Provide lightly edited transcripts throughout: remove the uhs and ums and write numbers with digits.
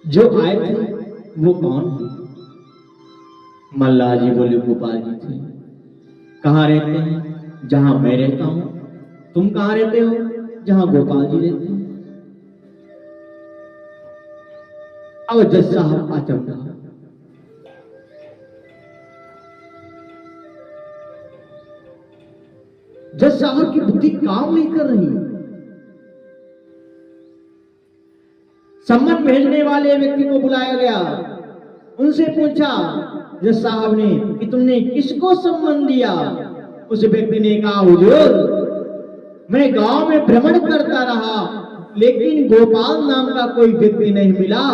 जो आए थे वो कौन है? मल्लाह जी बोले गोपाल जी थे। कहाँ रहते हैं? जहां मैं रहता हूं। तुम कहाँ रहते हो? जहां गोपाल जी रहते हैं। अब जज साहब अचंभा, जज साहब की बुद्धि काम नहीं कर रही। सम्मन भेजने वाले व्यक्ति को बुलाया गया, उनसे पूछा जज साहब ने कि तुमने किसको सम्मन दिया? उस व्यक्ति ने कहा हुजूर, मैं गांव में भ्रमण करता रहा लेकिन गोपाल नाम का कोई व्यक्ति नहीं मिला।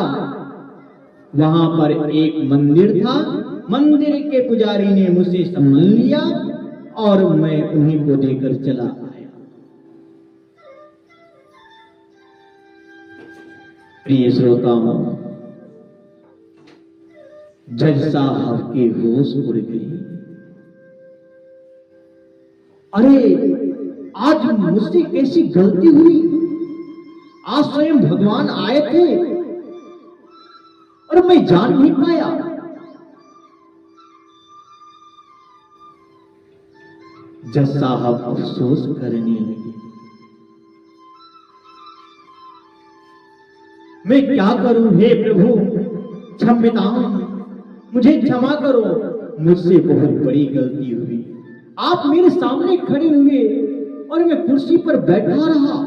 वहां पर एक मंदिर था, मंदिर के पुजारी ने मुझसे सम्मन लिया और मैं उन्हीं को देकर चला आया। प्रिय श्रोताओं, जज साहब के होश उड़ गए। अरे आज मुझसे कैसी गलती हुई? आज स्वयं भगवान आए थे और मैं जान नहीं पाया। जज साहब अफसोस करने लगे, मैं क्या करूं हे प्रभु, क्षम्यतां, मुझे क्षमा करो, मुझसे बहुत बड़ी गलती हुई। आप मेरे सामने खड़े हुए और मैं कुर्सी पर बैठा रहा।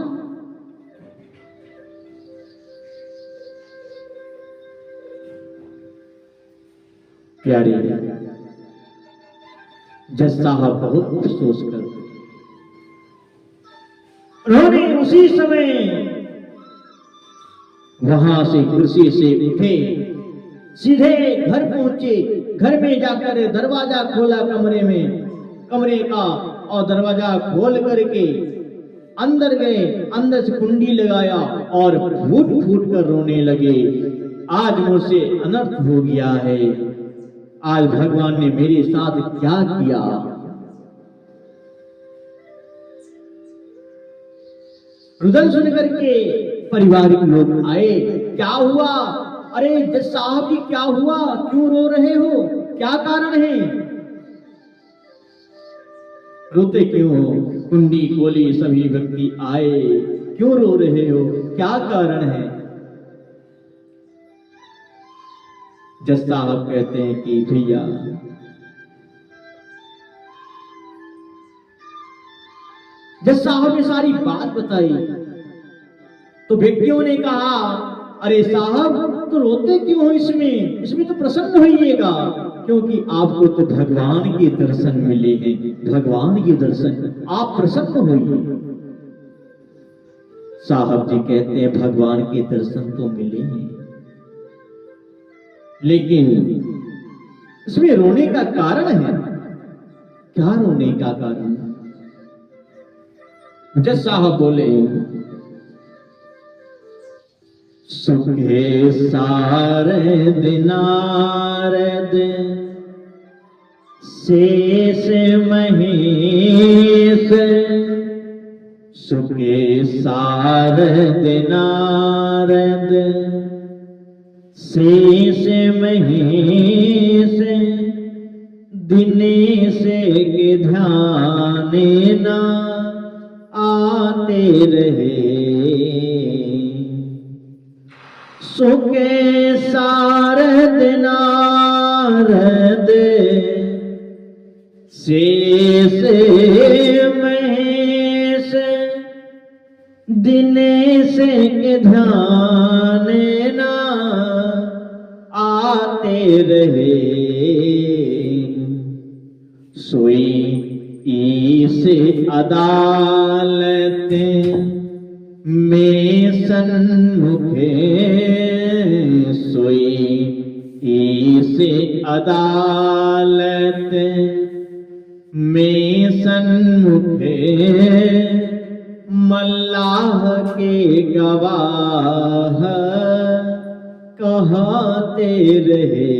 प्यारे, जज साहब बहुत अफसोस कर उन्होंने उसी समय वहां से कुर्सी से उठे, सीधे घर पहुंचे। घर में जाकर दरवाजा खोला कमरे का और दरवाजा खोल करके अंदर गए, अंदर से कुंडी लगाया और फूट फूट कर रोने लगे। आज मुझसे अनर्थ हो गया है, आज भगवान ने मेरे साथ क्या किया। रुदन सुनकर के पारिवारिक लोग आए, क्या हुआ? अरे जज साहब जी क्या हुआ, क्यों रो रहे हो, क्या कारण है? रोते क्यों हो? कुंडी खोली, सभी व्यक्ति आए, क्यों रो रहे हो, क्या कारण है? जज साहब कहते हैं कि भैया, जज साहब ने सारी बात बताई तो व्यक्तियों ने कहा, अरे साहब तो रोते क्यों हो? इसमें तो प्रसन्न होइएगा, क्योंकि आपको तो भगवान के दर्शन मिले हैं, भगवान के दर्शन, आप प्रसन्न होइए। साहब जी कहते हैं भगवान के दर्शन तो मिले हैं, लेकिन इसमें रोने का कारण है। क्या रोने का कारण? जज साहब बोले, सुखे सारद नारद शेष महेश, सुखे सारद नारद शेष महेश, दिनेश के ध्यान ना आते रहे। सुखे सारद नारद शेष महेश, दिनेश के ध्यान ना आते रहे। सोई ईस अदालत में सन्मुखे, सोई ईस अदालत में सन्मुखे, मल्लाह के गवाह कहते रहे।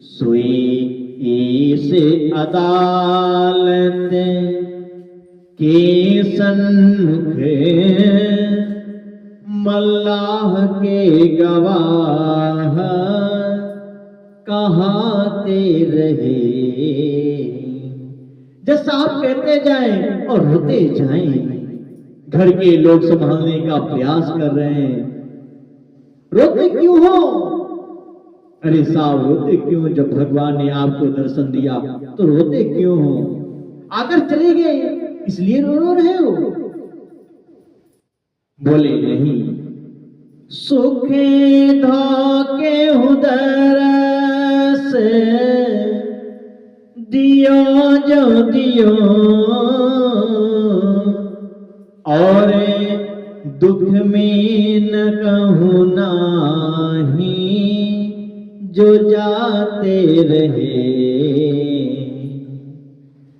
सोई ईस अदालत के सन्मुखे, अल्लाह के गवाह कहाते रहे। जज साहब कहते जाएं और रोते जाएं। घर के लोग संभालने का प्रयास कर रहे हैं। रोते क्यों हो? अरे साहब रोते क्यों? जब भगवान ने आपको दर्शन दिया तो रोते क्यों हो? आकर चले गए इसलिए रो रहे हो? बोले नहीं, सुखे धोके उदर से दियो जो दियो, और दुख में न कहूँ नाही जो जाते रहे।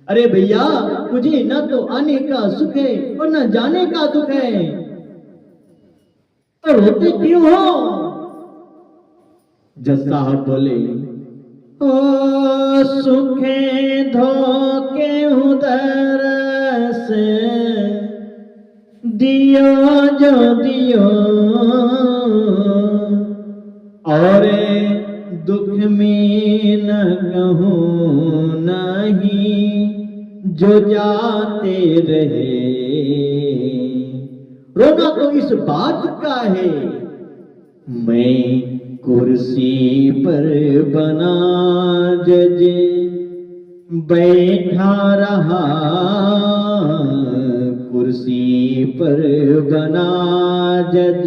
अरे भैया मुझे न तो आने का सुख है और न जाने का दुख है, तो रोते क्यों हो? जज साहब बोले, ओ सुखे धोके उदर से दियो जो दियो, और दुख में न कहूँ नहीं जो जाते रहे। रोना तो इस बात का है, मैं कुर्सी पर बना जज बैठा रहा, कुर्सी पर बना जज